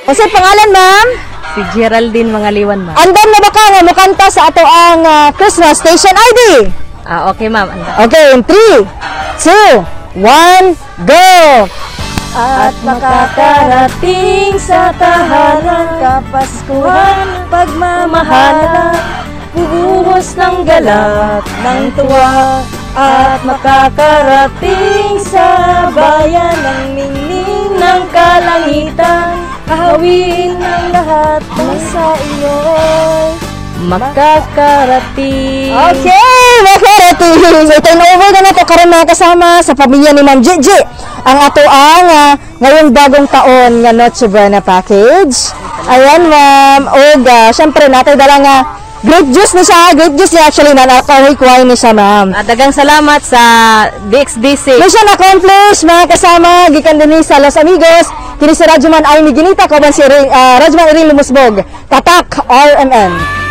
Kasi pangalan, ma'am? Si Geraldine Mangaliwan, ma'am. Andam na ba ka nga mukanta sa ato ang Christmas Station ID? Okay, ma'am. Okay, in 3, 2, 1, go! At makakarating sa tahanan, kapaskuhan, pagmamahalan, bubuhos ng galak, ng tuwa. At makakarating sa bayan ng ningning ng kalangitan, kahawiin ng lahat ng sa iyo makakarating. Okay, makarating. So, turn over na nato karon mga kasama sa pamilya ni Ma'am Gigi. Ang ato ang ngayong bagong taon nga Noche Buena package. Ayan, ma'am. Og, syempre natin dala nga grape juice ni siya. Grape juice niya actually na nakahuikuhay ni siya, ma'am. Dagang salamat sa DXDC. Mission accomplished, mga kasama. Gikan din sa Los Amigos. Kini si Radyoman ay Miginita. Kauban si Radyoman Iring Lumusbog. Tatak RMN.